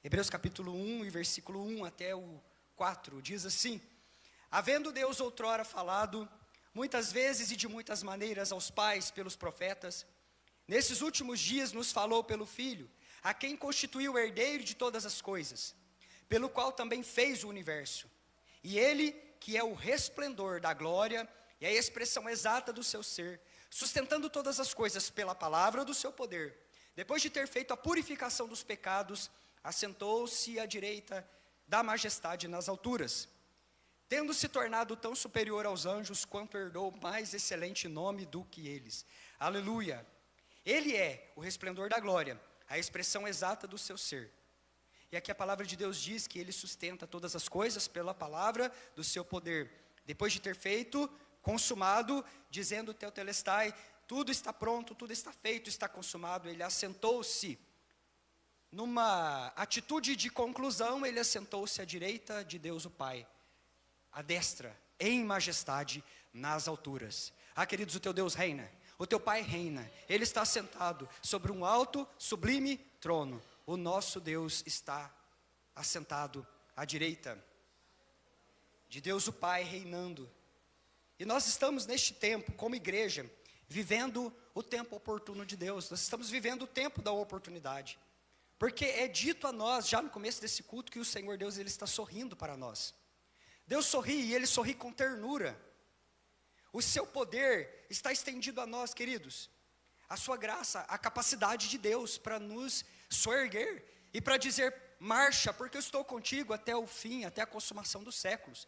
Hebreus capítulo 1 e versículo 1 até o 4, diz assim: havendo Deus outrora falado, muitas vezes e de muitas maneiras aos pais pelos profetas, nesses últimos dias nos falou pelo Filho, a quem constituiu o herdeiro de todas as coisas, pelo qual também fez o universo. E ele, que é o resplendor da glória e a expressão exata do seu ser, sustentando todas as coisas pela palavra do seu poder, depois de ter feito a purificação dos pecados, assentou-se à direita da majestade nas alturas, tendo se tornado tão superior aos anjos, quanto herdou mais excelente nome do que eles. Aleluia! Ele é o resplendor da glória, a expressão exata do seu ser. E aqui a palavra de Deus diz que ele sustenta todas as coisas pela palavra do seu poder. Depois de ter feito, consumado, dizendo tetelestai, tudo está pronto, tudo está feito, está consumado, ele assentou-se. Numa atitude de conclusão, ele assentou-se à direita de Deus o Pai, à destra, em majestade, nas alturas. Ah, queridos, o teu Deus reina, o teu Pai reina, ele está sentado sobre um alto, sublime trono. O nosso Deus está assentado à direita de Deus o Pai reinando. E nós estamos neste tempo, como igreja, vivendo o tempo oportuno de Deus. Nós estamos vivendo o tempo da oportunidade. Porque é dito a nós, já no começo desse culto, que o Senhor Deus, ele está sorrindo para nós. Deus sorri e ele sorri com ternura. O seu poder está estendido a nós, queridos. A sua graça, a capacidade de Deus para nos soerguer e para dizer: marcha, porque eu estou contigo até o fim, até a consumação dos séculos.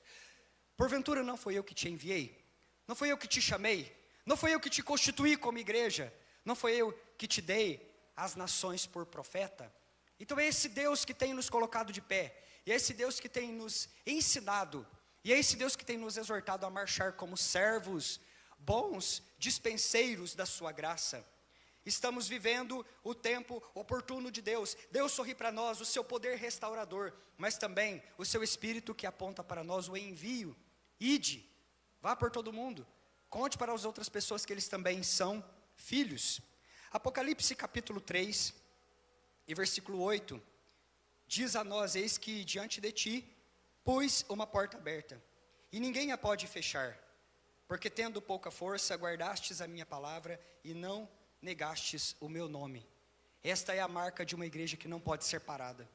Porventura não foi eu que te enviei? Não foi eu que te chamei? Não foi eu que te constituí como igreja? Não foi eu que te dei as nações por profeta? Então é esse Deus que tem nos colocado de pé, e é esse Deus que tem nos ensinado, e é esse Deus que tem nos exortado a marchar como servos, bons dispenseiros da sua graça. Estamos vivendo o tempo oportuno de Deus. Deus sorri para nós, o seu poder restaurador, mas também o seu Espírito que aponta para nós o envio. Ide, vá por todo mundo, conte para as outras pessoas que eles também são filhos. Apocalipse capítulo 3 e versículo 8, diz a nós: eis que diante de ti pus uma porta aberta, e ninguém a pode fechar, porque tendo pouca força, guardastes a minha palavra, e não negastes o meu nome. Esta é a marca de uma igreja que não pode ser parada,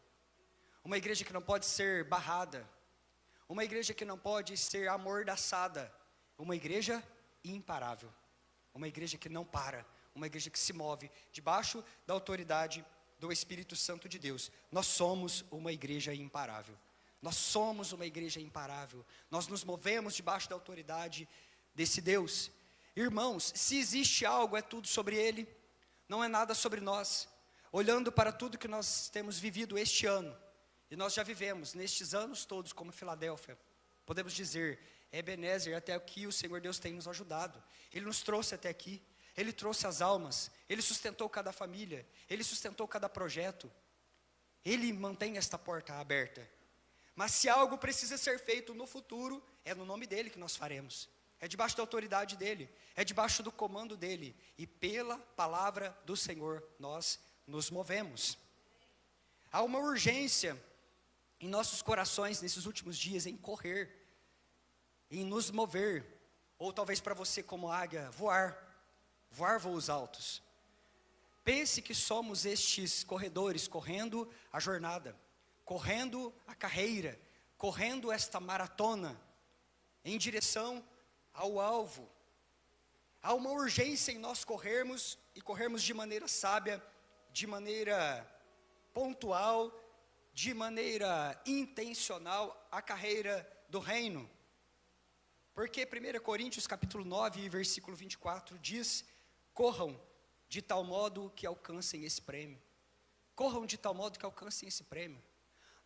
uma igreja que não pode ser barrada, uma igreja que não pode ser amordaçada, uma igreja imparável, uma igreja que não para, uma igreja que se move debaixo da autoridade do Espírito Santo de Deus. Nós somos uma igreja imparável, nós somos uma igreja imparável, nós nos movemos debaixo da autoridade desse Deus. Irmãos, se existe algo, é tudo sobre Ele, não é nada sobre nós. Olhando para tudo que nós temos vivido este ano, e nós já vivemos nestes anos todos como Filadélfia, podemos dizer: Ebenezer, até aqui o Senhor Deus tem nos ajudado. Ele nos trouxe até aqui, Ele trouxe as almas, Ele sustentou cada família, Ele sustentou cada projeto, Ele mantém esta porta aberta. Mas se algo precisa ser feito no futuro, é no nome dEle que nós faremos. É debaixo da autoridade dEle, é debaixo do comando dEle, e pela palavra do Senhor nós nos movemos. Há uma urgência em nossos corações nesses últimos dias em correr, em nos mover, ou talvez para você como águia, voar voos altos. Pense que somos estes corredores correndo a jornada, correndo a carreira, correndo esta maratona em direção ao alvo. Há uma urgência em nós corrermos, e corrermos de maneira sábia, de maneira pontual, de maneira intencional, a carreira do reino. Porque 1 Coríntios capítulo 9, versículo 24 diz: corram de tal modo que alcancem esse prêmio. Corram de tal modo que alcancem esse prêmio.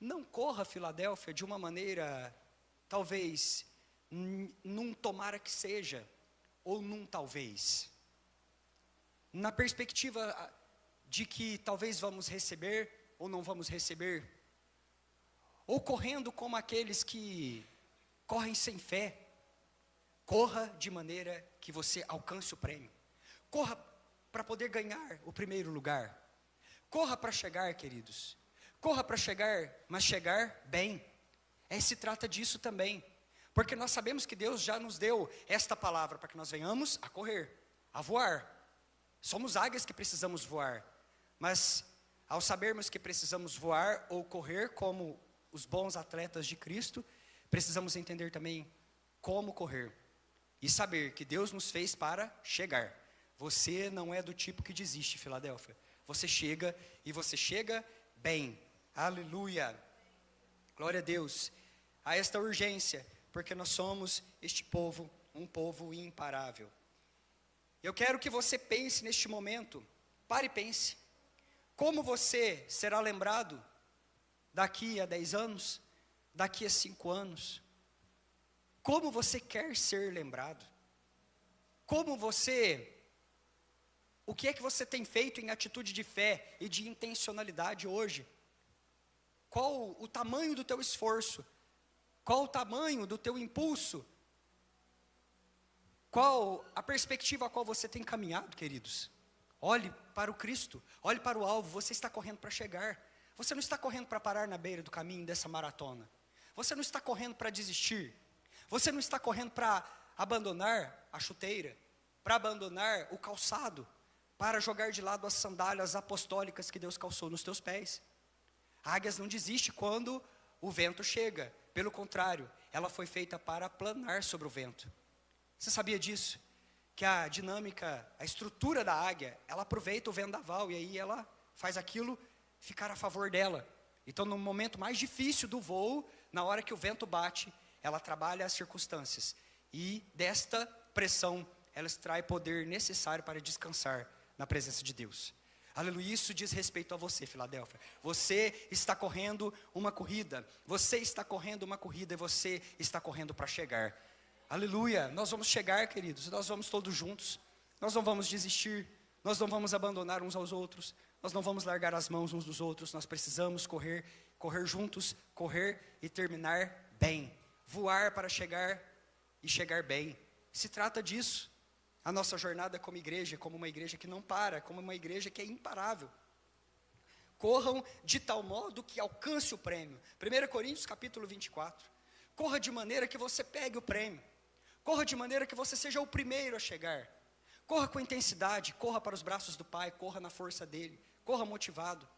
Não corra, Filadélfia, de uma maneira, talvez, num tomara que seja, ou num talvez, na perspectiva de que talvez vamos receber, ou não vamos receber, ou correndo como aqueles que correm sem fé. Corra de maneira que você alcance o prêmio, corra para poder ganhar o primeiro lugar, corra para chegar, queridos, Corra para chegar, mas chegar bem. Se trata disso também. Porque nós sabemos que Deus já nos deu esta palavra para que nós venhamos a correr, a voar. Somos águias que precisamos voar. Mas ao sabermos que precisamos voar ou correr como os bons atletas de Cristo, precisamos entender também como correr. E saber que Deus nos fez para chegar. Você não é do tipo que desiste, Filadélfia. Você chega e você chega bem. Aleluia. Glória a Deus. Há esta urgência, porque nós somos este povo, um povo imparável. Eu quero que você pense neste momento, pare e pense. Como você será lembrado daqui a 10 anos, daqui a 5 anos? Como você quer ser lembrado? O que é que você tem feito em atitude de fé e de intencionalidade hoje? Qual o tamanho do teu esforço? Qual o tamanho do teu impulso? Qual a perspectiva a qual você tem caminhado, queridos? Olhe para o Cristo, olhe para o alvo, você está correndo para chegar. Você não está correndo para parar na beira do caminho dessa maratona. Você não está correndo para desistir. Você não está correndo para abandonar a chuteira, para abandonar o calçado, para jogar de lado as sandálias apostólicas que Deus calçou nos teus pés. A águia não desiste quando o vento chega. Pelo contrário, ela foi feita para planar sobre o vento. Você sabia disso? Que a dinâmica, a estrutura da águia, ela aproveita o vendaval e aí ela faz aquilo ficar a favor dela. Então, no momento mais difícil do voo, na hora que o vento bate, ela trabalha as circunstâncias. E desta pressão, ela extrai poder necessário para descansar na presença de Deus. Aleluia, isso diz respeito a você, Filadélfia. Você está correndo uma corrida. Você está correndo uma corrida e você está correndo para chegar. Aleluia, nós vamos chegar, queridos. Nós vamos todos juntos. Nós não vamos desistir. Nós não vamos abandonar uns aos outros. Nós não vamos largar as mãos uns dos outros. Nós precisamos correr juntos, correr e terminar bem. Voar para chegar e chegar bem. Se trata disso. A nossa jornada como igreja, como uma igreja que não para, como uma igreja que é imparável. Corram de tal modo que alcance o prêmio. 1 Coríntios capítulo 24. Corra de maneira que você pegue o prêmio. Corra de maneira que você seja o primeiro a chegar. Corra com intensidade, corra para os braços do Pai, corra na força dEle, corra motivado.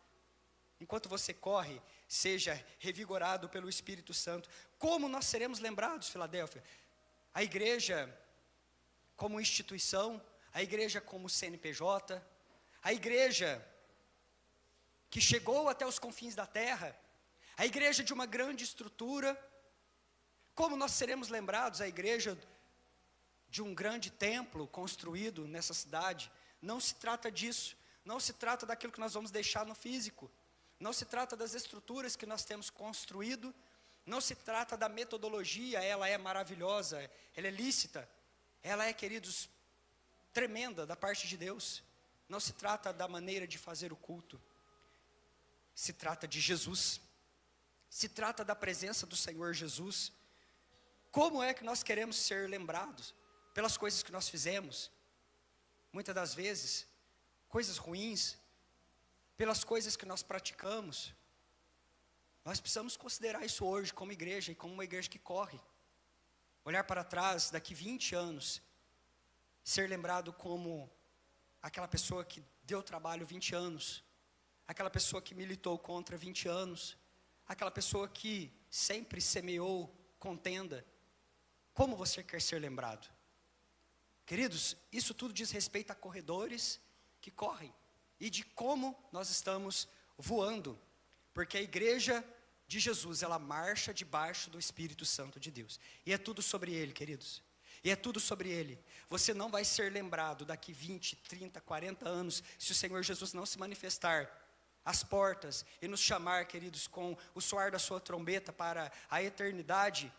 Enquanto você corre, seja revigorado pelo Espírito Santo. Como nós seremos lembrados, Filadélfia? A igreja como instituição, a igreja como CNPJ, a igreja que chegou até os confins da terra, a igreja de uma grande estrutura. Como nós seremos lembrados, a igreja de um grande templo construído nessa cidade? Não se trata disso, não se trata daquilo que nós vamos deixar no físico, não se trata das estruturas que nós temos construído, não se trata da metodologia, ela é maravilhosa, ela é lícita, ela é, queridos, tremenda da parte de Deus. Não se trata da maneira de fazer o culto, se trata de Jesus, se trata da presença do Senhor Jesus. Como é que nós queremos ser lembrados? Pelas coisas que nós fizemos, muitas das vezes, coisas ruins, pelas coisas que nós praticamos. Nós precisamos considerar isso hoje como igreja e como uma igreja que corre. Olhar para trás, daqui 20 anos, ser lembrado como aquela pessoa que deu trabalho 20 anos, aquela pessoa que militou contra 20 anos, aquela pessoa que sempre semeou contenda. Como você quer ser lembrado? Queridos, isso tudo diz respeito a corredores que correm e de como nós estamos voando, porque a igreja de Jesus, ela marcha debaixo do Espírito Santo de Deus, e é tudo sobre Ele, queridos, e é tudo sobre Ele. Você não vai ser lembrado daqui 20, 30, 40 anos, se o Senhor Jesus não se manifestar às portas, e nos chamar, queridos, com o soar da sua trombeta para a eternidade.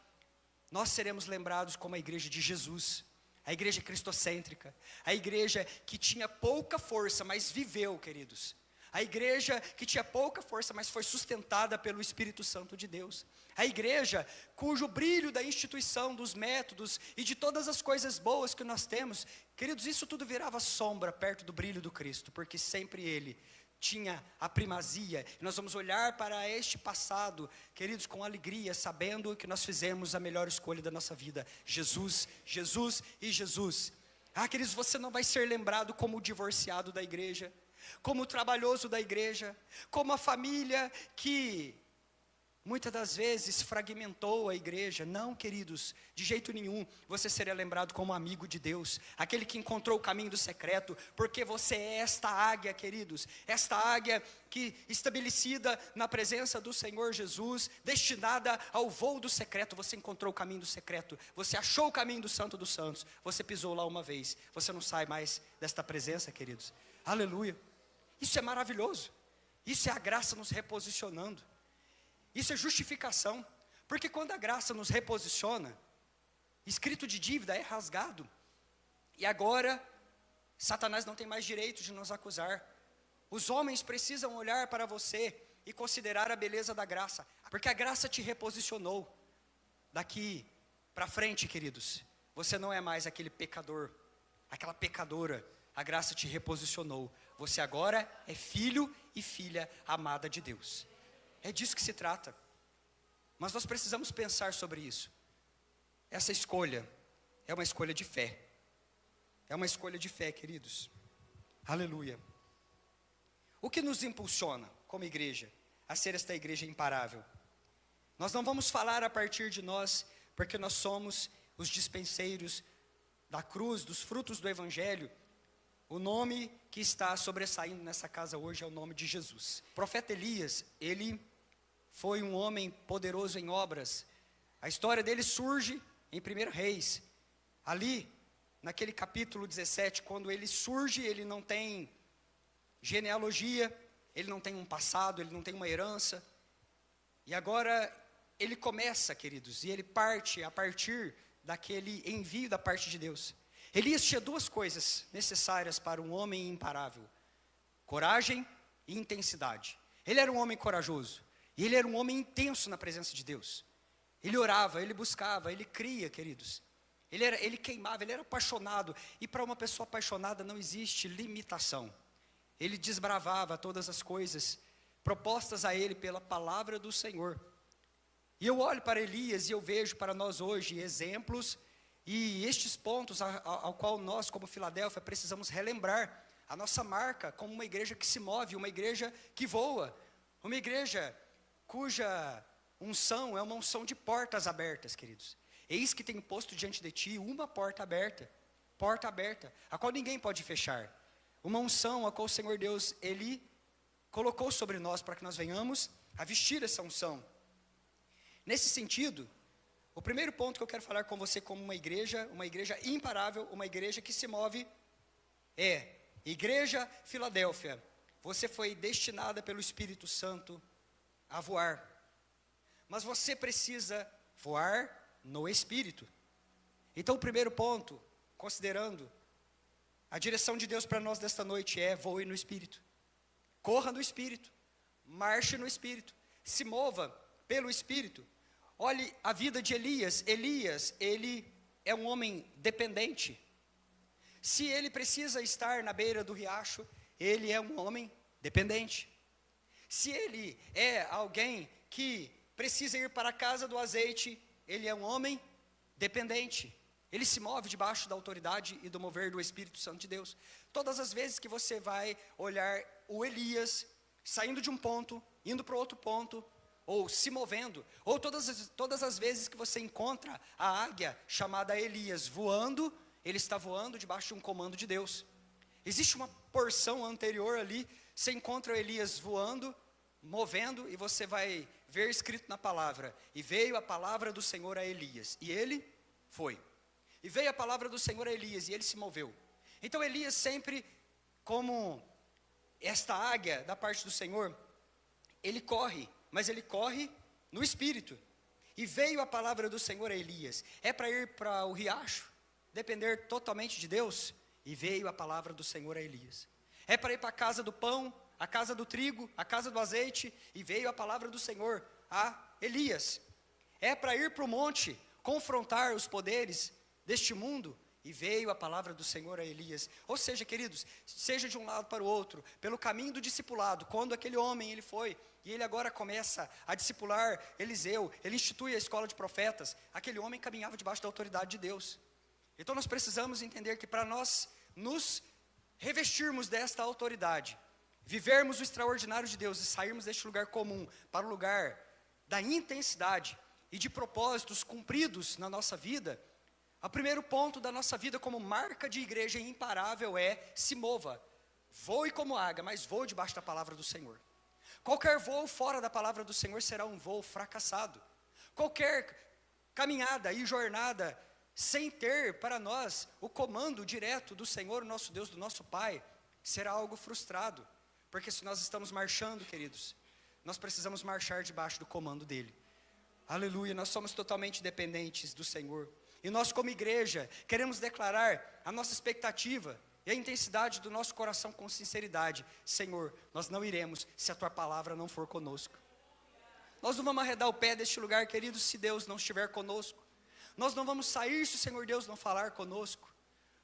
Nós seremos lembrados como a igreja de Jesus, a igreja cristocêntrica, a igreja que tinha pouca força, mas viveu, queridos. A igreja que tinha pouca força, mas foi sustentada pelo Espírito Santo de Deus. A igreja cujo brilho da instituição, dos métodos e de todas as coisas boas que nós temos, queridos, isso tudo virava sombra perto do brilho do Cristo, porque sempre Ele tinha a primazia. E nós vamos olhar para este passado, queridos, com alegria, sabendo que nós fizemos a melhor escolha da nossa vida. Jesus, Jesus e Jesus. Queridos, você não vai ser lembrado como o divorciado da igreja, como o trabalhoso da igreja, como a família que muitas das vezes fragmentou a igreja. Não, queridos, de jeito nenhum. Você será lembrado como amigo de Deus, aquele que encontrou o caminho do secreto, porque você é esta águia, queridos, esta águia que estabelecida na presença do Senhor Jesus, destinada ao voo do secreto. Você encontrou o caminho do secreto, você achou o caminho do Santo dos Santos, você pisou lá uma vez, você não sai mais desta presença, queridos. Aleluia. Isso é maravilhoso. Isso é a graça nos reposicionando. Isso é justificação, porque quando a graça nos reposiciona, escrito de dívida é rasgado, e agora, Satanás não tem mais direito de nos acusar. Os homens precisam olhar para você e considerar a beleza da graça, porque a graça te reposicionou. Daqui para frente, queridos, você não é mais aquele pecador, aquela pecadora. A graça te reposicionou, você agora é filho e filha amada de Deus. É disso que se trata. Mas nós precisamos pensar sobre isso. Essa escolha é uma escolha de fé. É uma escolha de fé, queridos. Aleluia. O que nos impulsiona como igreja a ser esta igreja imparável? Nós não vamos falar a partir de nós, porque nós somos os dispenseiros da cruz, dos frutos do evangelho. O nome que está sobressaindo nessa casa hoje é o nome de Jesus. O profeta Elias, ele foi um homem poderoso em obras. A história dele surge em 1 Reis. Ali, naquele capítulo 17, quando ele surge, ele não tem genealogia, ele não tem um passado, ele não tem uma herança. E agora ele começa, queridos, e ele parte a partir daquele envio da parte de Deus. Elias tinha duas coisas necessárias para um homem imparável: coragem e intensidade. Ele era um homem corajoso. E ele era um homem intenso na presença de Deus. Ele orava, ele buscava, ele cria, queridos. Ele queimava, ele era apaixonado. E para uma pessoa apaixonada não existe limitação. Ele desbravava todas as coisas propostas a ele pela palavra do Senhor. E eu olho para Elias e eu vejo para nós hoje exemplos. E estes pontos ao qual nós, como Filadélfia, precisamos relembrar. A nossa marca como uma igreja que se move, uma igreja que voa. Uma igreja cuja unção é uma unção de portas abertas, queridos. Eis que tenho posto diante de ti uma porta aberta, a qual ninguém pode fechar. Uma unção a qual o Senhor Deus, Ele colocou sobre nós para que nós venhamos a vestir essa unção. Nesse sentido, o primeiro ponto que eu quero falar com você como uma igreja imparável, uma igreja que se move, é: Igreja Filadélfia, você foi destinada pelo Espírito Santo a voar, mas você precisa voar no Espírito. Então o primeiro ponto, considerando a direção de Deus para nós desta noite, é: voe no Espírito, corra no Espírito, marche no Espírito, se mova pelo Espírito. Olhe a vida de Elias. Elias, ele é um homem dependente. Se ele precisa estar na beira do riacho, ele é um homem dependente. Se ele é alguém que precisa ir para a casa do azeite, ele é um homem dependente. Ele se move debaixo da autoridade e do mover do Espírito Santo de Deus. Todas as vezes que você vai olhar o Elias saindo de um ponto, indo para outro ponto, ou se movendo, ou todas as vezes que você encontra a águia chamada Elias voando, ele está voando debaixo de um comando de Deus. Existe uma porção anterior ali, você encontra Elias voando, movendo, e você vai ver escrito na palavra: e veio a palavra do Senhor a Elias, e ele foi. E veio a palavra do Senhor a Elias, e ele se moveu. Então Elias sempre, como esta águia da parte do Senhor, ele corre, mas ele corre no Espírito. E veio a palavra do Senhor a Elias. É para ir para o riacho, depender totalmente de Deus? E veio a palavra do Senhor a Elias. É para ir para a casa do pão, a casa do trigo, a casa do azeite? E veio a palavra do Senhor a Elias. É para ir para o monte, confrontar os poderes deste mundo? E veio a palavra do Senhor a Elias. Ou seja, queridos, seja de um lado para o outro, pelo caminho do discipulado, quando aquele homem ele foi, e ele agora começa a discipular Eliseu, ele institui a escola de profetas, aquele homem caminhava debaixo da autoridade de Deus. Então nós precisamos entender que para nós nos revestirmos desta autoridade, vivermos o extraordinário de Deus e sairmos deste lugar comum para o lugar da intensidade e de propósitos cumpridos na nossa vida, o primeiro ponto da nossa vida como marca de igreja imparável é: se mova, voe como águia, mas voe debaixo da palavra do Senhor. Qualquer voo fora da palavra do Senhor será um voo fracassado. Qualquer caminhada e jornada sem ter para nós o comando direto do Senhor, nosso Deus, do nosso Pai, será algo frustrado. Porque se nós estamos marchando, queridos, nós precisamos marchar debaixo do comando dEle. Aleluia, nós somos totalmente dependentes do Senhor. E nós como igreja, queremos declarar a nossa expectativa e a intensidade do nosso coração com sinceridade. Senhor, nós não iremos se a Tua palavra não for conosco. Nós não vamos arredar o pé deste lugar, queridos, se Deus não estiver conosco. Nós não vamos sair se o Senhor Deus não falar conosco.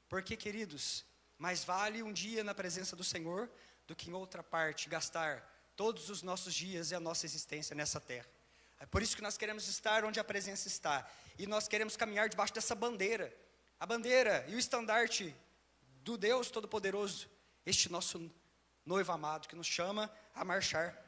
Porque, queridos, mais vale um dia na presença do Senhor do que em outra parte gastar todos os nossos dias e a nossa existência nessa terra. É por isso que nós queremos estar onde a presença está. E nós queremos caminhar debaixo dessa bandeira. A bandeira e o estandarte do Deus Todo-Poderoso. Este nosso noivo amado que nos chama a marchar.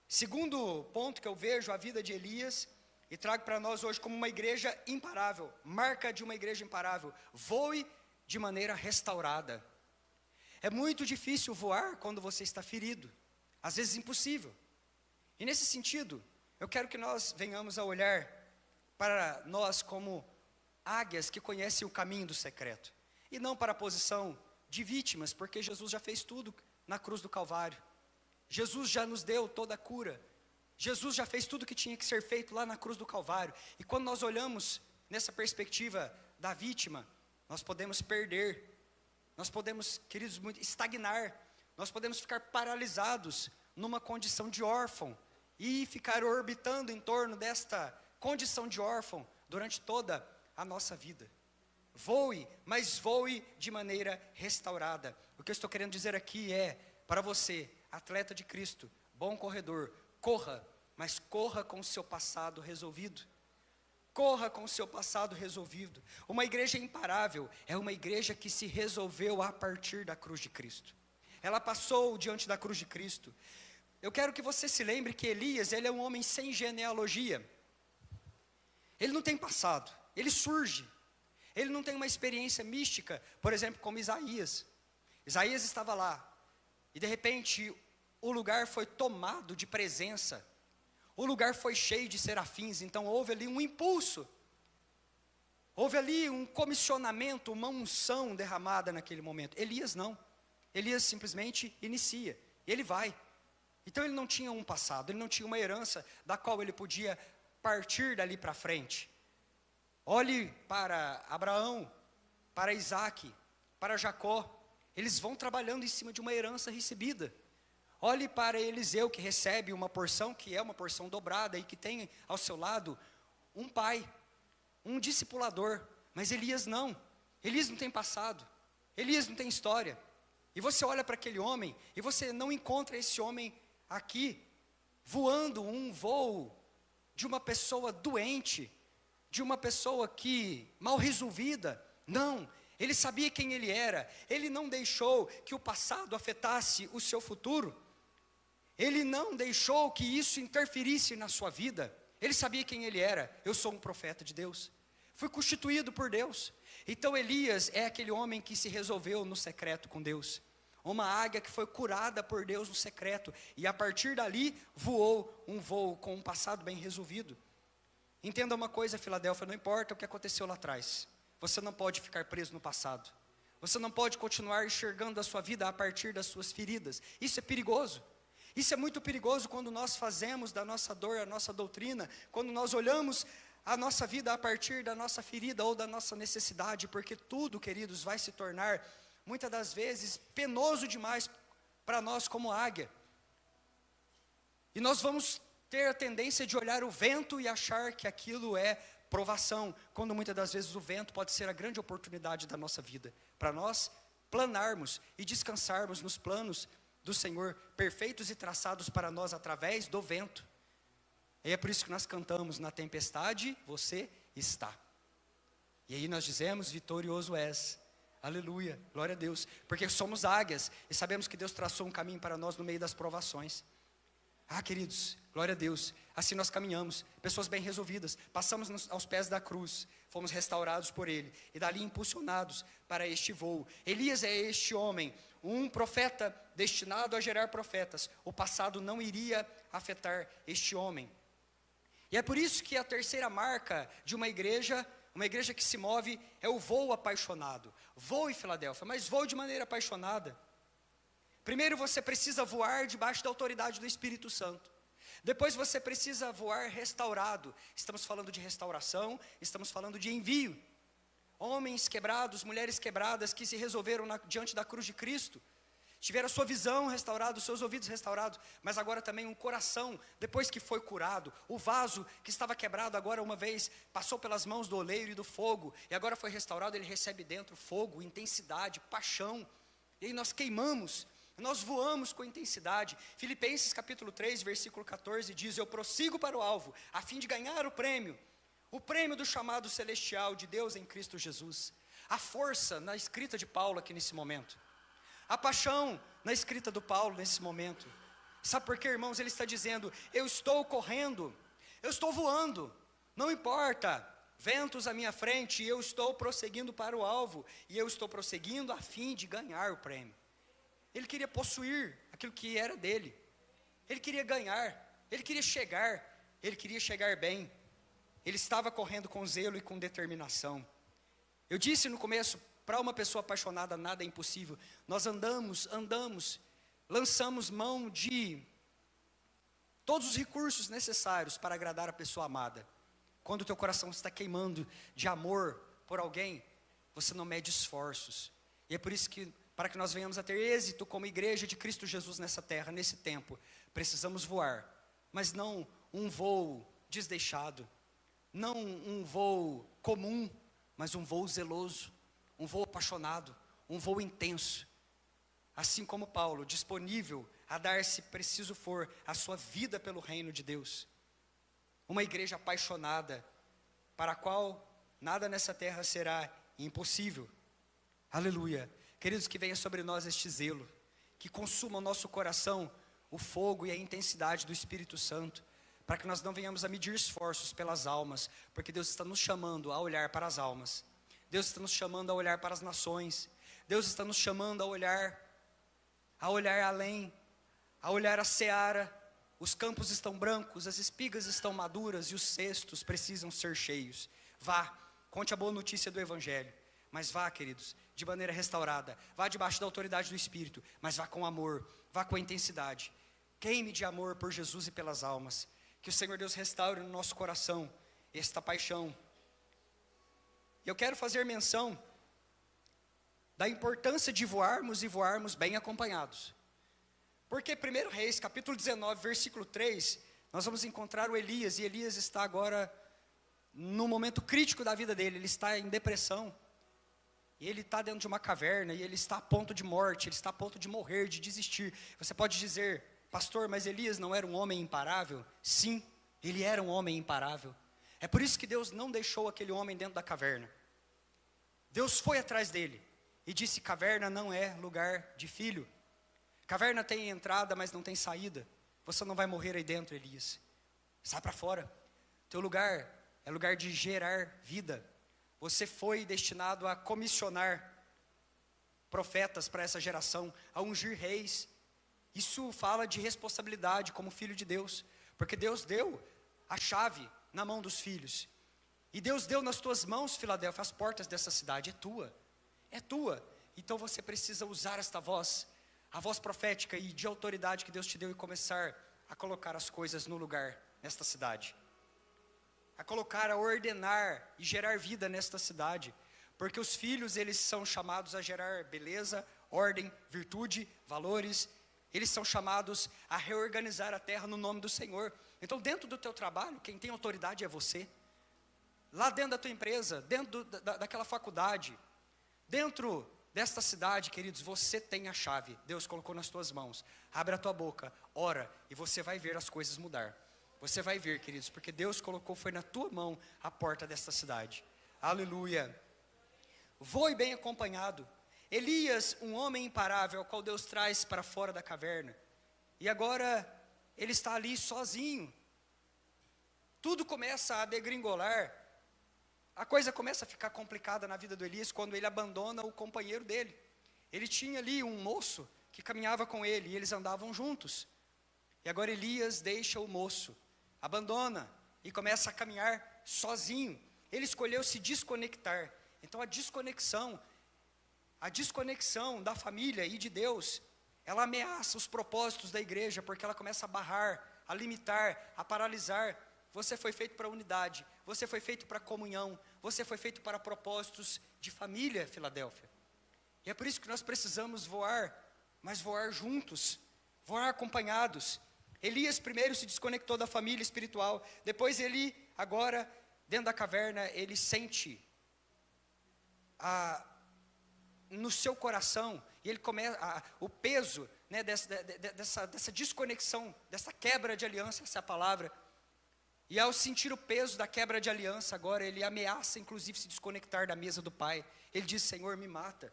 Segundo ponto que eu vejo a vida de Elias e trago para nós hoje como uma igreja imparável. Marca de uma igreja imparável. Voe de maneira restaurada. É muito difícil voar quando você está ferido. Às vezes impossível. E nesse sentido, eu quero que nós venhamos a olhar para nós como águias que conhecem o caminho do secreto. E não para a posição de vítimas, porque Jesus já fez tudo na cruz do Calvário. Jesus já nos deu toda a cura. Jesus já fez tudo que tinha que ser feito lá na cruz do Calvário. E quando nós olhamos nessa perspectiva da vítima, nós podemos perder. Nós podemos, queridos, estagnar. Nós podemos ficar paralisados numa condição de órfão e ficar orbitando em torno desta condição de órfão durante toda a nossa vida. Voe, mas voe de maneira restaurada. O que eu estou querendo dizer aqui é, para você, atleta de Cristo, bom corredor, corra, mas corra com o seu passado resolvido. Corra com o seu passado resolvido. Uma igreja imparável é uma igreja que se resolveu a partir da cruz de Cristo. Ela passou diante da cruz de Cristo. Eu quero que você se lembre que Elias, ele é um homem sem genealogia. Ele não tem passado, ele surge. Ele não tem uma experiência mística, por exemplo, como Isaías. Isaías estava lá, e de repente o lugar foi tomado de presença. O lugar foi cheio de serafins, então houve ali um impulso. Houve ali um comissionamento, uma unção derramada naquele momento. Elias não. Elias simplesmente inicia, e ele vai. Então ele não tinha um passado, ele não tinha uma herança da qual ele podia partir dali para frente. Olhe para Abraão, para Isaac, para Jacó. Eles vão trabalhando em cima de uma herança recebida. Olhe para Eliseu, que recebe uma porção, que é uma porção dobrada, e que tem ao seu lado um pai, um discipulador. Mas Elias não. Elias não tem passado. Elias não tem história. E você olha para aquele homem, e você não encontra esse homem aqui, voando um voo de uma pessoa doente, de uma pessoa que mal resolvida. Não, ele sabia quem ele era. Ele não deixou que o passado afetasse o seu futuro. Ele não deixou que isso interferisse na sua vida. Ele sabia quem ele era. Eu sou um profeta de Deus. Fui constituído por Deus. Então Elias é aquele homem que se resolveu no secreto com Deus. Uma águia que foi curada por Deus no secreto. E a partir dali voou um voo com um passado bem resolvido. Entenda uma coisa, Filadélfia, não importa o que aconteceu lá atrás. Você não pode ficar preso no passado. Você não pode continuar enxergando a sua vida a partir das suas feridas. Isso é perigoso. Isso é muito perigoso quando nós fazemos da nossa dor a nossa doutrina. Quando nós olhamos a nossa vida a partir da nossa ferida ou da nossa necessidade. Porque tudo, queridos, vai se tornar, muitas das vezes, penoso demais para nós como águia. E nós vamos ter a tendência de olhar o vento e achar que aquilo é provação, quando muitas das vezes o vento pode ser a grande oportunidade da nossa vida, para nós planarmos e descansarmos nos planos do Senhor, perfeitos e traçados para nós através do vento. E é por isso que nós cantamos: na tempestade você está. E aí nós dizemos: vitorioso és. Aleluia, glória a Deus, porque somos águias e sabemos que Deus traçou um caminho para nós no meio das provações. Queridos, glória a Deus, assim nós caminhamos, pessoas bem resolvidas, passamos aos pés da cruz, fomos restaurados por Ele, e dali impulsionados para este voo. Elias é este homem, um profeta destinado a gerar profetas. O passado não iria afetar este homem. E é por isso que a terceira marca de uma igreja que se move, é o voo apaixonado. Voe, Filadélfia, mas voe de maneira apaixonada. Primeiro você precisa voar debaixo da autoridade do Espírito Santo. Depois você precisa voar restaurado. Estamos falando de restauração, estamos falando de envio. Homens quebrados, mulheres quebradas que se resolveram diante da cruz de Cristo, tiveram a sua visão restaurada, os seus ouvidos restaurados, mas agora também um coração, depois que foi curado. O vaso que estava quebrado agora uma vez, passou pelas mãos do oleiro e do fogo, e agora foi restaurado, ele recebe dentro fogo, intensidade, paixão. E aí nós queimamos, nós voamos com intensidade. Filipenses capítulo 3, versículo 14 diz: eu prossigo para o alvo, a fim de ganhar o prêmio do chamado celestial de Deus em Cristo Jesus. A força na escrita de Paulo aqui nesse momento, a paixão na escrita do Paulo nesse momento. Sabe por quê, irmãos? Ele está dizendo: eu estou correndo, eu estou voando, não importa, ventos à minha frente, eu estou prosseguindo para o alvo, e eu estou prosseguindo a fim de ganhar o prêmio. Ele queria possuir aquilo que era dele, ele queria ganhar, ele queria chegar bem, ele estava correndo com zelo e com determinação. Eu disse no começo, para uma pessoa apaixonada nada é impossível. Nós andamos, lançamos mão de todos os recursos necessários para agradar a pessoa amada. Quando o teu coração está queimando de amor por alguém, você não mede esforços. E é por isso que, para que nós venhamos a ter êxito como igreja de Cristo Jesus nessa terra, nesse tempo, precisamos voar, mas não um voo desleixado, não um voo comum, mas um voo zeloso, um voo apaixonado, um voo intenso. Assim como Paulo, disponível a dar, se preciso for, a sua vida pelo reino de Deus. Uma igreja apaixonada, para a qual nada nessa terra será impossível. Aleluia. Queridos, que venha sobre nós este zelo, que consuma o nosso coração o fogo e a intensidade do Espírito Santo, para que nós não venhamos a medir esforços pelas almas, porque Deus está nos chamando a olhar para as almas. Deus está nos chamando a olhar para as nações. Deus está nos chamando a olhar além, a olhar a seara. Os campos estão brancos, as espigas estão maduras e os cestos precisam ser cheios. Vá, conte a boa notícia do Evangelho, mas vá, queridos, de maneira restaurada. Vá debaixo da autoridade do Espírito, mas vá com amor, vá com a intensidade. Queime de amor por Jesus e pelas almas. Que o Senhor Deus restaure no nosso coração esta paixão. E eu quero fazer menção da importância de voarmos e voarmos bem acompanhados. Porque 1 Reis, capítulo 19, versículo 3, nós vamos encontrar o Elias, e Elias está agora no momento crítico da vida dele, ele está em depressão, e ele está dentro de uma caverna, e ele está a ponto de morte, ele está a ponto de morrer, de desistir. Você pode dizer: pastor, mas Elias não era um homem imparável? Sim, ele era um homem imparável. É por isso que Deus não deixou aquele homem dentro da caverna. Deus foi atrás dele e disse: caverna não é lugar de filho. Caverna tem entrada, mas não tem saída. Você não vai morrer aí dentro, Elias. Sai para fora. Teu lugar é lugar de gerar vida. Você foi destinado a comissionar profetas para essa geração, a ungir reis. Isso fala de responsabilidade como filho de Deus, porque Deus deu a chave na mão dos filhos. E Deus deu nas tuas mãos, Filadélfia, as portas dessa cidade. É tua. Então você precisa usar esta voz, a voz profética e de autoridade que Deus te deu, e começar a colocar as coisas no lugar nesta cidade, a ordenar e gerar vida nesta cidade, porque os filhos, eles são chamados a gerar beleza, ordem, virtude, valores. Eles são chamados a reorganizar a terra no nome do Senhor. Então, dentro do teu trabalho, quem tem autoridade é você. lá dentro da tua empresa, dentro daquela faculdade, dentro desta cidade, queridos, você tem a chave. Deus colocou nas tuas mãos. Abre a tua boca, ora, e você vai ver as coisas mudar. Você vai ver, queridos, porque Deus colocou, foi na tua mão a porta desta cidade. Aleluia. Voe bem acompanhado. Elias, um homem imparável, ao qual Deus traz para fora da caverna. E agora, ele está ali sozinho. Tudo começa a degringolar. A coisa começa a ficar complicada na vida do Elias quando ele abandona o companheiro dele. Ele tinha ali um moço que caminhava com ele e eles andavam juntos. E agora Elias deixa o moço, abandona e começa a caminhar sozinho. Ele escolheu se desconectar. Então a desconexão da família e de Deus, ela ameaça os propósitos da igreja, porque ela começa a barrar, a limitar, a paralisar. Você foi feito para unidade, você foi feito para comunhão, você foi feito para propósitos de família, Filadélfia. E é por isso que nós precisamos voar, mas voar juntos, voar acompanhados. Elias primeiro se desconectou da família espiritual, depois ele, agora, dentro da caverna, ele sente no seu coração, e ele começa, o peso, né, dessa desconexão, dessa quebra de aliança, essa é a palavra. E ao sentir o peso da quebra de aliança, agora ele ameaça inclusive se desconectar da mesa do Pai. Ele diz: Senhor, me mata.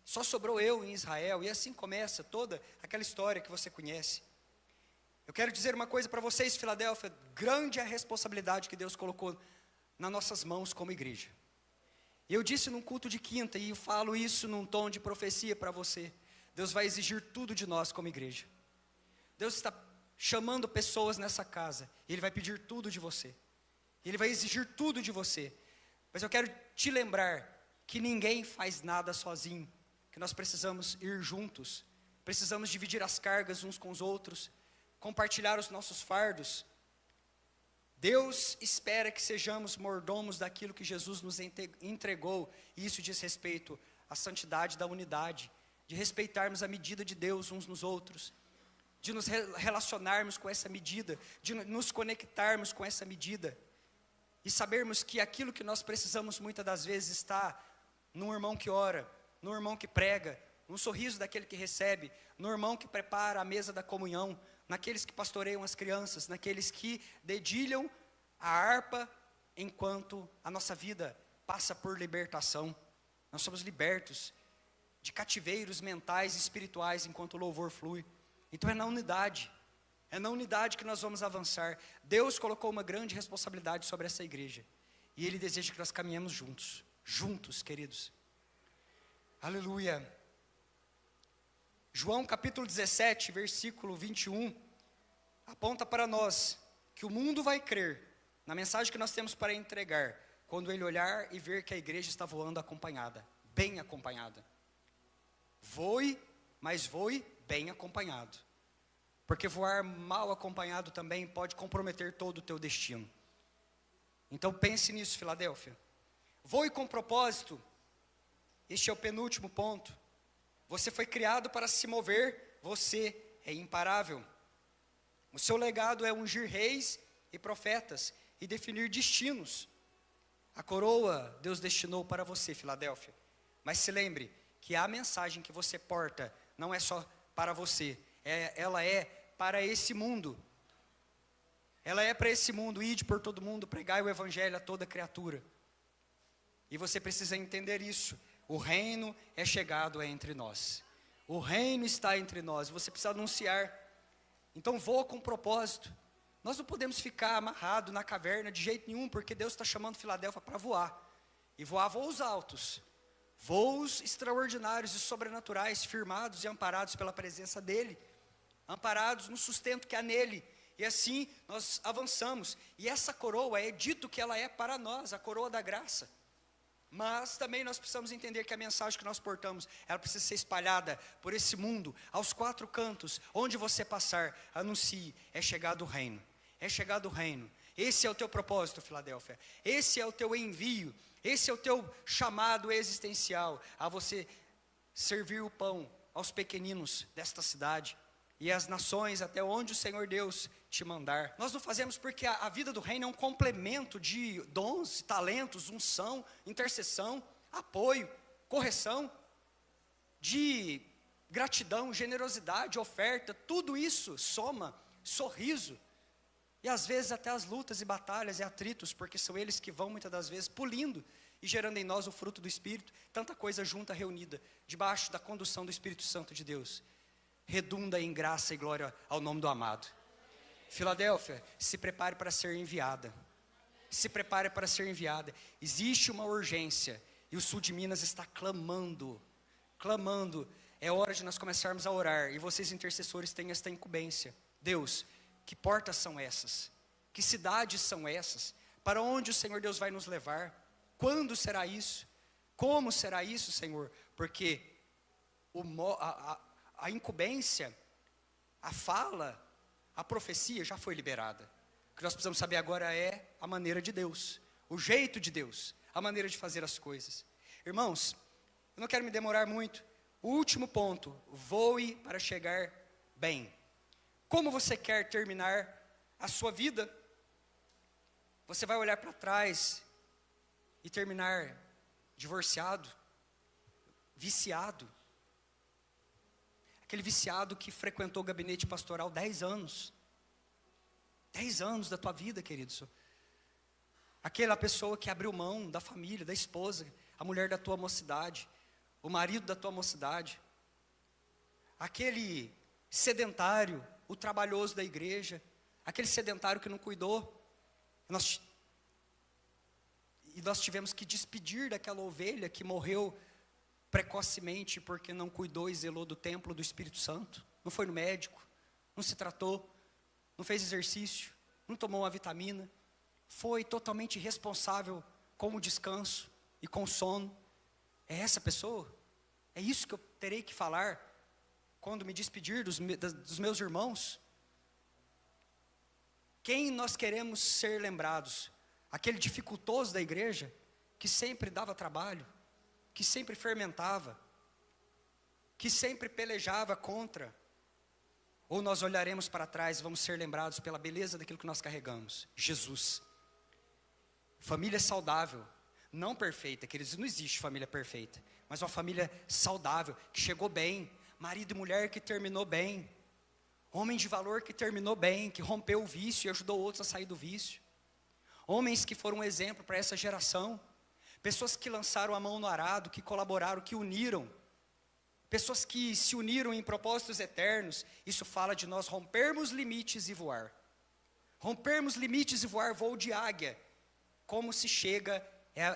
Só sobrou eu em Israel. E assim começa toda aquela história que você conhece. Eu quero dizer uma coisa para vocês, Filadélfia: grande é a responsabilidade que Deus colocou nas nossas mãos como igreja. E eu disse num culto de quinta, e eu falo isso num tom de profecia para você: Deus vai exigir tudo de nós como igreja. Deus está chamando pessoas nessa casa, e Ele vai pedir tudo de você, Ele vai exigir tudo de você. Mas eu quero te lembrar que ninguém faz nada sozinho, que nós precisamos ir juntos, precisamos dividir as cargas uns com os outros, compartilhar os nossos fardos. Deus espera que sejamos mordomos daquilo que Jesus nos entregou, e isso diz respeito à santidade da unidade, de respeitarmos a medida de Deus uns nos outros, de nos relacionarmos com essa medida, de nos conectarmos com essa medida, e sabermos que aquilo que nós precisamos muitas das vezes está no irmão que ora, no irmão que prega, no sorriso daquele que recebe, no irmão que prepara a mesa da comunhão, naqueles que pastoreiam as crianças, naqueles que dedilham a harpa enquanto a nossa vida passa por libertação. Nós somos libertos de cativeiros mentais e espirituais enquanto o louvor flui. Então é na unidade que nós vamos avançar. Deus colocou uma grande responsabilidade sobre essa igreja, e Ele deseja que nós caminhemos juntos, queridos. Aleluia. João capítulo 17, versículo 21, aponta para nós que o mundo vai crer na mensagem que nós temos para entregar, quando ele olhar e ver que a igreja está voando acompanhada, bem acompanhada. Voe, mas voe bem acompanhado, porque voar mal acompanhado também pode comprometer todo o teu destino. Então pense nisso, Filadélfia. Voe com propósito. Este é o penúltimo ponto. Você foi criado para se mover, você é imparável. O seu legado é ungir reis e profetas e definir destinos. A coroa Deus destinou para você, Filadélfia. Mas se lembre que a mensagem que você porta não é só para você, ela é para esse mundo. Ela é para esse mundo: ide por todo mundo, pregai o evangelho a toda criatura. E você precisa entender isso. O reino é chegado entre nós. O reino está entre nós. Você precisa anunciar. Então voa com propósito. Nós não podemos ficar amarrado na caverna de jeito nenhum, porque Deus está chamando Filadélfia para voar. E voar voos altos, voos extraordinários e sobrenaturais, firmados e amparados pela presença dEle, amparados no sustento que há nele. E assim nós avançamos. E essa coroa, é dito que ela é para nós, a coroa da graça. Mas também nós precisamos entender que a mensagem que nós portamos, ela precisa ser espalhada por esse mundo, aos quatro cantos, onde você passar, anuncie: é chegado o reino, é chegado o reino. Esse é o teu propósito, Filadélfia, esse é o teu envio, esse é o teu chamado existencial, a você servir o pão aos pequeninos desta cidade, e às nações até onde o Senhor Deus te mandar. Nós não fazemos porque a vida do reino é um complemento de dons, talentos, unção, intercessão, apoio, correção, de gratidão, generosidade, oferta, tudo isso soma, sorriso, e às vezes até as lutas e batalhas e atritos, porque são eles que vão muitas das vezes pulindo e gerando em nós o fruto do Espírito, tanta coisa junta, reunida, debaixo da condução do Espírito Santo de Deus, redunda em graça e glória ao nome do amado. Filadélfia, se prepare para ser enviada, se prepare para ser enviada, existe uma urgência, e o sul de Minas está clamando, é hora de nós começarmos a orar, e vocês intercessores têm esta incumbência. Deus, que portas são essas? Que cidades são essas? Para onde o Senhor Deus vai nos levar? Quando será isso? Como será isso, Senhor? Porque a incumbência, a fala, a profecia já foi liberada. O que nós precisamos saber agora é a maneira de Deus, o jeito de Deus, a maneira de fazer as coisas. Irmãos, eu não quero me demorar muito. O último ponto, voe para chegar bem. Como você quer terminar a sua vida? Você vai olhar para trás e terminar divorciado, viciado. Aquele viciado que frequentou o gabinete pastoral 10 anos. 10 anos da tua vida, queridos. Aquela pessoa que abriu mão da família, da esposa, a mulher da tua mocidade, o marido da tua mocidade. Aquele sedentário, o trabalhoso da igreja, aquele sedentário que não cuidou. E nós tivemos que despedir daquela ovelha que morreu precocemente porque não cuidou e zelou do templo do Espírito Santo. Não foi no médico, não se tratou, não fez exercício, não tomou uma vitamina. Foi totalmente irresponsável com o descanso e com o sono. É essa pessoa? É isso que eu terei que falar quando me despedir dos meus irmãos? Quem nós queremos ser lembrados? Aquele dificultoso da igreja, que sempre dava trabalho, que sempre fermentava, que sempre pelejava contra? Ou nós olharemos para trás e vamos ser lembrados pela beleza daquilo que nós carregamos? Jesus. Família saudável, não perfeita, queridos, não existe família perfeita, mas uma família saudável, que chegou bem, marido e mulher que terminou bem, homem de valor que terminou bem, que rompeu o vício e ajudou outros a sair do vício, homens que foram um exemplo para essa geração, pessoas que lançaram a mão no arado, que colaboraram, que uniram, pessoas que se uniram em propósitos eternos. Isso fala de nós rompermos limites e voar, rompermos limites e voar, voo de águia. Como se chega é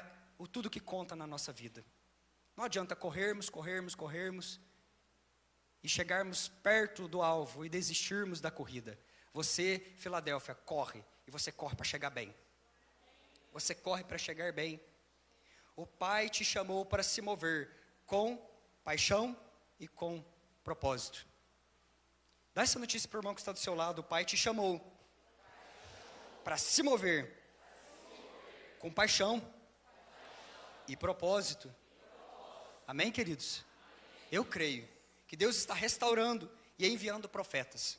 tudo que conta na nossa vida. Não adianta corrermos e chegarmos perto do alvo e desistirmos da corrida. Você, Filadélfia, corre, e você corre para chegar bem. Você corre para chegar bem. O Pai te chamou para se mover com paixão e com propósito. Dá essa notícia para o irmão que está do seu lado. O Pai te chamou para se mover com paixão e propósito. Amém, queridos? Eu creio que Deus está restaurando e enviando profetas.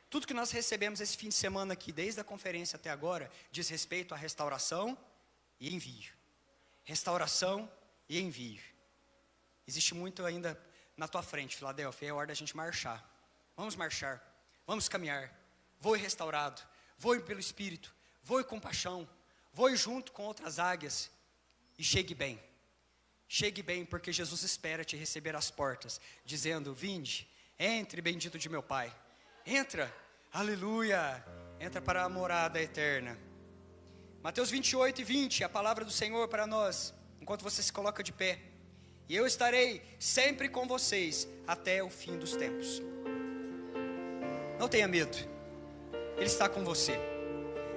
Tudo que nós recebemos esse fim de semana aqui, desde a conferência até agora, diz respeito à restauração e envio. Restauração e envio. Existe muito ainda na tua frente, Filadélfia. É hora da gente marchar. Vamos marchar, vamos caminhar. Voe restaurado, voe pelo Espírito, voe com paixão, voe junto com outras águias e chegue bem. Chegue bem, porque Jesus espera te receber às portas, dizendo: vinde, entre, bendito de meu Pai. Entra, aleluia, entra para a morada eterna. Mateus 28:20, a palavra do Senhor para nós, enquanto você se coloca de pé. E eu estarei sempre com vocês até o fim dos tempos. Não tenha medo, Ele está com você.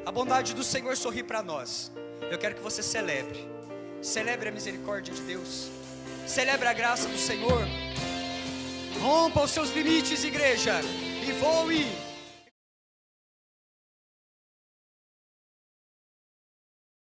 A bondade do Senhor sorri para nós. Eu quero que você celebre a misericórdia de Deus, celebre a graça do Senhor. Rompa os seus limites, igreja, e voe